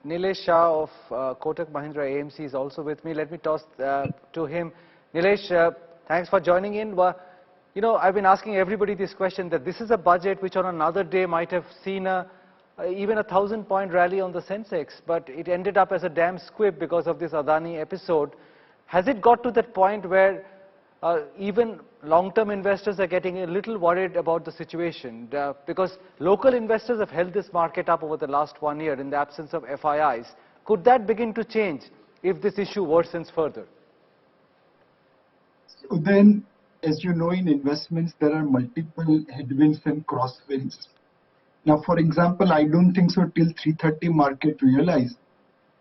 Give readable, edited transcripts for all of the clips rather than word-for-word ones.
Nilesh Shah of Kotak Mahindra AMC is also with me. Let me toss to him. Nilesh, thanks for joining in. You know, I've been asking everybody this question, that this is a budget which on another day might have seen even a 1,000-point rally on the Sensex, but it ended up as a damn squib because of this Adani episode. Has it got to that point where even long-term investors are getting a little worried about the situation? Because local investors have held this market up over the last 1 year in the absence of FIIs. Could that begin to change if this issue worsens further? So then, as you know, in investments, there are multiple headwinds and crosswinds. Now, for example, I don't think so till 3:30 market realized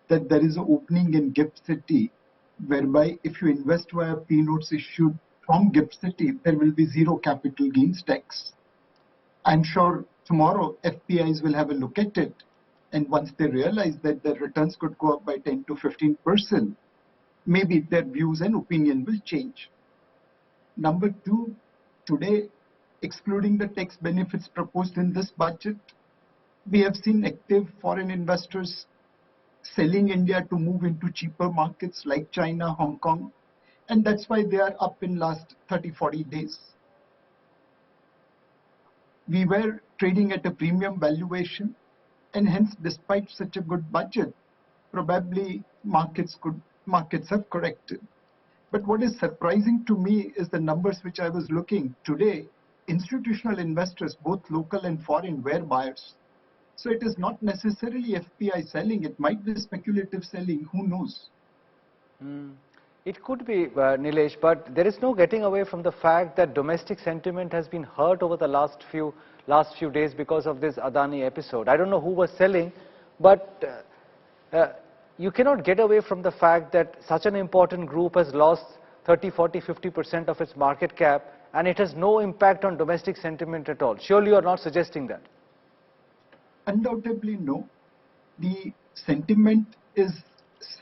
that there is an opening in GIFT City, whereby if you invest via P-notes issued from GIFT City, there will be zero capital gains tax. I'm sure tomorrow FPIs will have a look at it, and once they realize that the returns could go up by 10 to 15%, maybe their views and opinion will change. Number two, today, excluding the tax benefits proposed in this budget, we have seen active foreign investors selling India to move into cheaper markets like China, Hong Kong, and that's why they are up in last 30-40 days. We were trading at a premium valuation, and hence, despite such a good budget, probably markets have corrected. But what is surprising to me is the numbers which I was looking today. Institutional investors, both local and foreign, were buyers. So it is not necessarily FPI selling. It might be speculative selling. Who knows? It could be, Nilesh, but there is no getting away from the fact that domestic sentiment has been hurt over the last few days because of this Adani episode. I don't know who was selling, but you cannot get away from the fact that such an important group has lost 30, 40, 50% of its market cap, and it has no impact on domestic sentiment at all. Surely you are not suggesting that. Undoubtedly, no. The sentiment is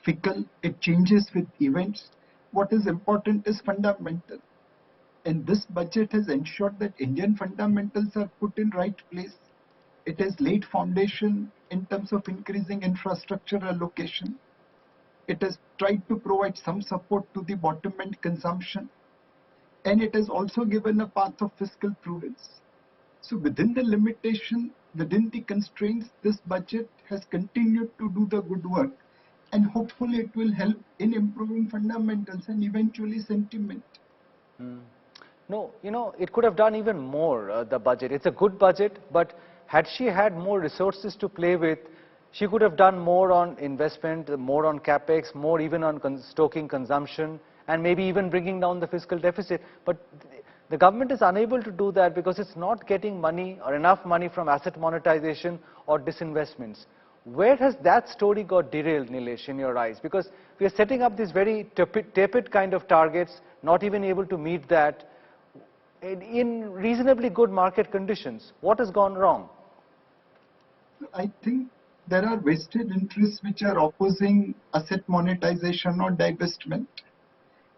fickle. It changes with events. What is important is fundamental. And this budget has ensured that Indian fundamentals are put in right place. It has laid foundation in terms of increasing infrastructure allocation. It has tried to provide some support to the bottom end consumption. And it has also given a path of fiscal prudence. So within the limitation, within the constraints, this budget has continued to do the good work. And hopefully it will help in improving fundamentals and eventually sentiment. No, you know, it could have done even more, the budget. It's a good budget, but had she had more resources to play with, she could have done more on investment, more on capex, more even on stoking consumption, and maybe even bringing down the fiscal deficit. But the government is unable to do that because it's not getting money or enough money from asset monetization or disinvestments. Where has that story got derailed, Nilesh, in your eyes? Because we are setting up these very tepid kind of targets, not even able to meet that in reasonably good market conditions. What has gone wrong? I think there are vested interests which are opposing asset monetization or divestment.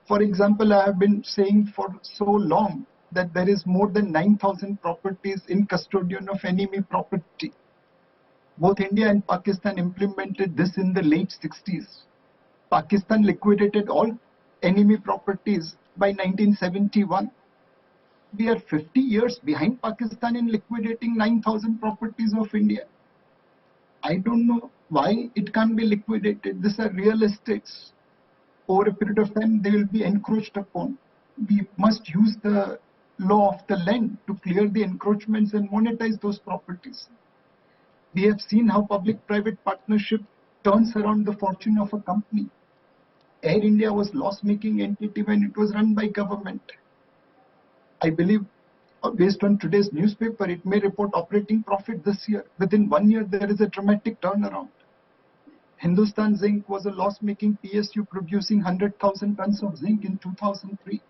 For example, I have been saying for so long that there is more than 9,000 properties in custodian of enemy property. Both India and Pakistan implemented this in the late 60s. Pakistan liquidated all enemy properties by 1971. We are 50 years behind Pakistan in liquidating 9,000 properties of India. I don't know why it can't be liquidated. These are real estates. Over a period of time, they will be encroached upon. We must use the law of the land to clear the encroachments and monetize those properties. We have seen how public-private partnership turns around the fortune of a company. Air India was loss-making entity when it was run by government. I believe, based on today's newspaper, it may report operating profit this year. Within 1 year, there is a dramatic turnaround. Hindustan Zinc was a loss-making PSU producing 100,000 tons of zinc in 2003.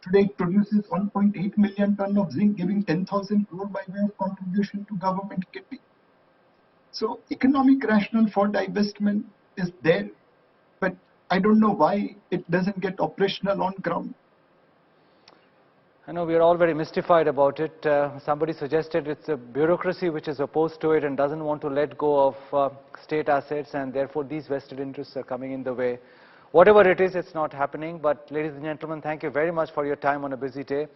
Today, it produces 1.8 million tons of zinc, giving 10,000 crore by way of contribution to government kitty. So, economic rationale for divestment is there, but I don't know why it doesn't get operational on ground. I know we are all very mystified about it. Somebody suggested it's a bureaucracy which is opposed to it and doesn't want to let go of state assets, and therefore these vested interests are coming in the way. Whatever it is, it's not happening. But ladies and gentlemen, thank you very much for your time on a busy day.